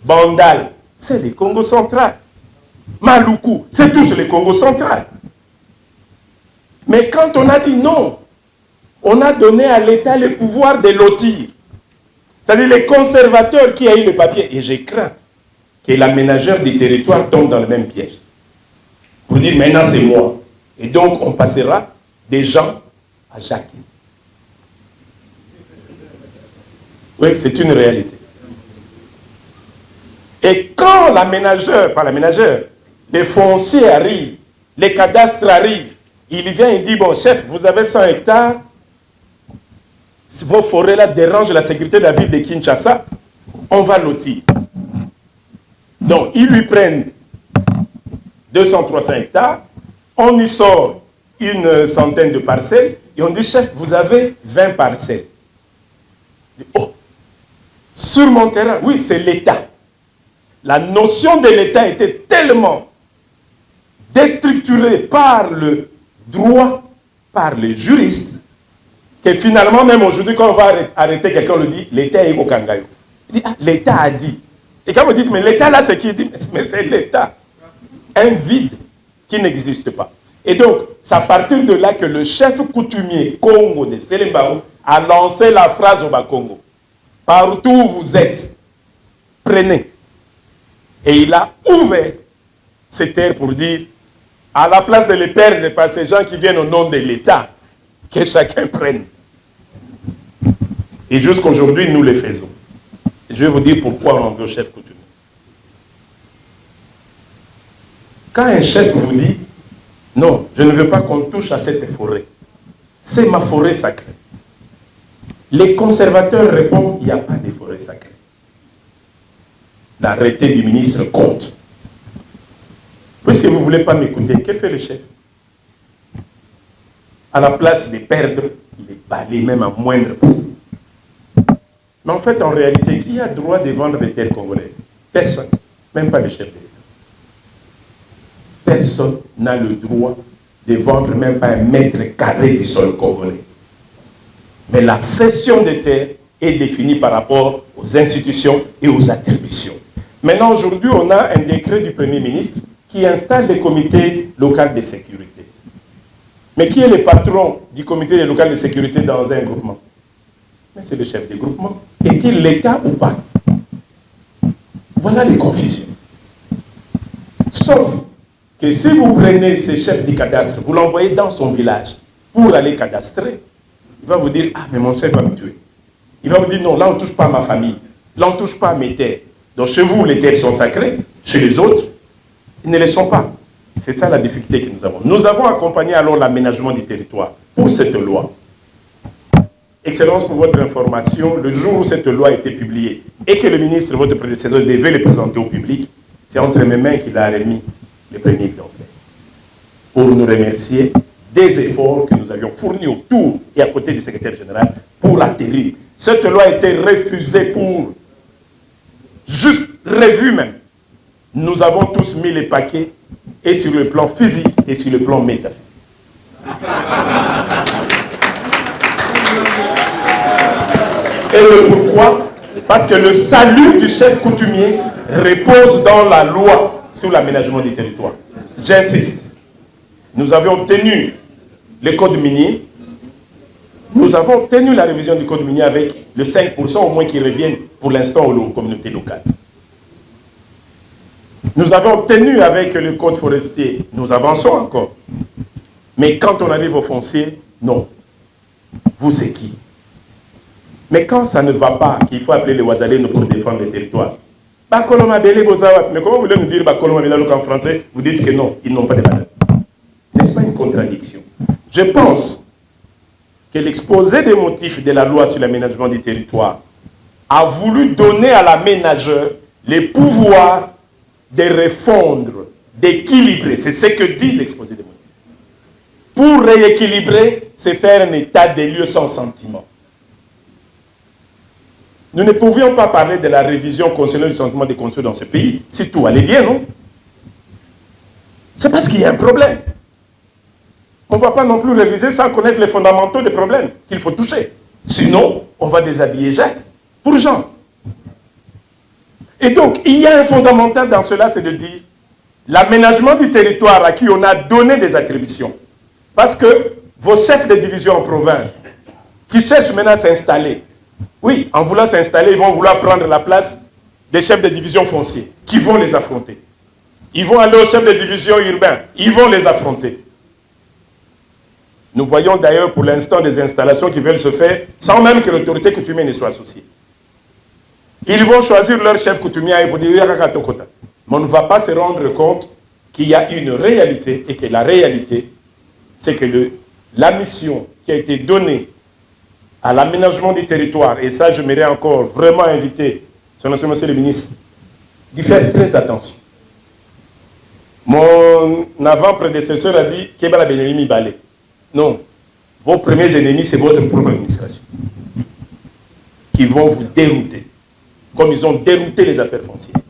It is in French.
Bandal, c'est le Congo central. Maluku, c'est tous le Congo central. Mais quand on a dit non, on a donné à l'État le pouvoir de lotir. C'est-à-dire les conservateurs qui a eu le papier. Et j'ai craint que l'aménageur du territoire tombe dans le même piège. Pour dire maintenant c'est moi. Et donc on passera des gens à Jacques. Oui, c'est une réalité. Et quand l'aménageur, pas l'aménageur, les fonciers arrivent, les cadastres arrivent, il vient et dit, bon chef, vous avez 100 hectares, vos forêts-là dérangent la sécurité de la ville de Kinshasa, on va lotir. Donc, ils lui prennent 200-300 hectares, on y sort une centaine de parcelles, et on dit, chef, vous avez 20 parcelles. Oh, sur mon terrain, oui, c'est l'État. La notion de l'État était tellement déstructurée par le droit, par les juristes, que finalement, même aujourd'hui, quand on va arrêter quelqu'un, on le dit, l'État est au Kangayo. Il dit, ah, l'État a dit. Et quand vous dites, mais l'État là, c'est qui? Il dit, mais c'est l'État. Un vide qui n'existe pas. Et donc, c'est à partir de là que le chef coutumier Congo de Selembao a lancé la phrase au Bas-Congo. Partout où vous êtes, prenez. Et il a ouvert ces terres pour dire, à la place de les perdre par ces gens qui viennent au nom de l'État, que chacun prenne. Et jusqu'aujourd'hui, nous le faisons. Je vais vous dire pourquoi on en veut au chef coutumier. Quand un chef vous dit, non, je ne veux pas qu'on touche à cette forêt, c'est ma forêt sacrée. Les conservateurs répondent, il n'y a pas de forêt sacrée. L'arrêté du ministre compte. Puisque vous ne voulez pas m'écouter, que fait le chef? À la place de perdre, il est balayé même à moindre prix. Mais en fait, en réalité, qui a le droit de vendre des terres congolaises? Personne, même pas le chef de l'État. Personne n'a le droit de vendre même pas un mètre carré du sol congolais. Mais la cession des terres est définie par rapport aux institutions et aux attributions. Maintenant, aujourd'hui, on a un décret du Premier ministre qui installe des comités locaux de sécurité. Mais qui est le patron du comité local de sécurité dans un groupement? Mais c'est le chef du groupement. Est-il l'État ou pas? Voilà les confusions. Sauf que si vous prenez ce chef du cadastre, vous l'envoyez dans son village pour aller cadastrer, il va vous dire, ah, mais mon chef va me tuer. Il va vous dire, non, là on ne touche pas à ma famille, là on ne touche pas à mes terres. Donc chez vous, les terres sont sacrées, chez les autres, ils ne les sont pas. C'est ça la difficulté que nous avons. Nous avons accompagné alors l'aménagement du territoire pour cette loi. Excellence, pour votre information, le jour où cette loi a été publiée et que le ministre, votre prédécesseur, devait le présenter au public, c'est entre mes mains qu'il a remis le premier exemplaire. Pour nous remercier des efforts que nous avions fournis autour et à côté du secrétaire général pour atterrir. Cette loi a été refusée pour juste revue même. Nous avons tous mis les paquets et sur le plan physique et sur le plan métaphysique. Et le pourquoi? Parce que le salut du chef coutumier repose dans la loi sur l'aménagement du territoire. J'insiste. Nous avons obtenu le code minier. Nous avons obtenu la révision du code minier avec le 5% au moins qui reviennent pour l'instant aux communautés locales. Nous avons obtenu avec le code forestier, nous avançons encore. Mais quand on arrive au foncier, non. Vous, c'est qui? Mais quand ça ne va pas, qu'il faut appeler les Ouazalènes pour défendre les territoires. Mais comment vous voulez nous dire en français? Vous dites que non, ils n'ont pas de valeur. N'est-ce pas une contradiction? Je pense que l'exposé des motifs de la loi sur l'aménagement du territoire a voulu donner à l'aménageur les pouvoirs de refondre, d'équilibrer. C'est ce que dit l'exposé des motifs. Pour rééquilibrer, c'est faire un état des lieux sans sentiment. Nous ne pouvions pas parler de la révision concernant le sentiment de construire dans ce pays si tout allait bien, non? C'est parce qu'il y a un problème. On ne va pas non plus réviser sans connaître les fondamentaux des problèmes qu'il faut toucher. Sinon, on va déshabiller Jacques pour Jean. Et donc, il y a un fondamental dans cela, c'est de dire l'aménagement du territoire à qui on a donné des attributions. Parce que vos chefs de division en province, qui cherchent maintenant à s'installer, oui, en voulant s'installer, ils vont vouloir prendre la place des chefs de division fonciers, qui vont les affronter. Ils vont aller aux chefs de division urbains, ils vont les affronter. Nous voyons d'ailleurs pour l'instant des installations qui veulent se faire sans même que l'autorité coutumière ne soit associée. Ils vont choisir leur chef coutumier pour dire mais on ne va pas se rendre compte qu'il y a une réalité et que la réalité, c'est que la mission qui a été donnée à l'aménagement du territoire, et ça j'aimerais encore vraiment inviter son excellence monsieur le ministre d'y faire très attention. Mon avant-prédécesseur a dit qu'il y a la Benelimi Balé. Non, vos premiers ennemis, c'est votre propre administration qui vont vous dérouter, comme ils ont dérouté les affaires foncières.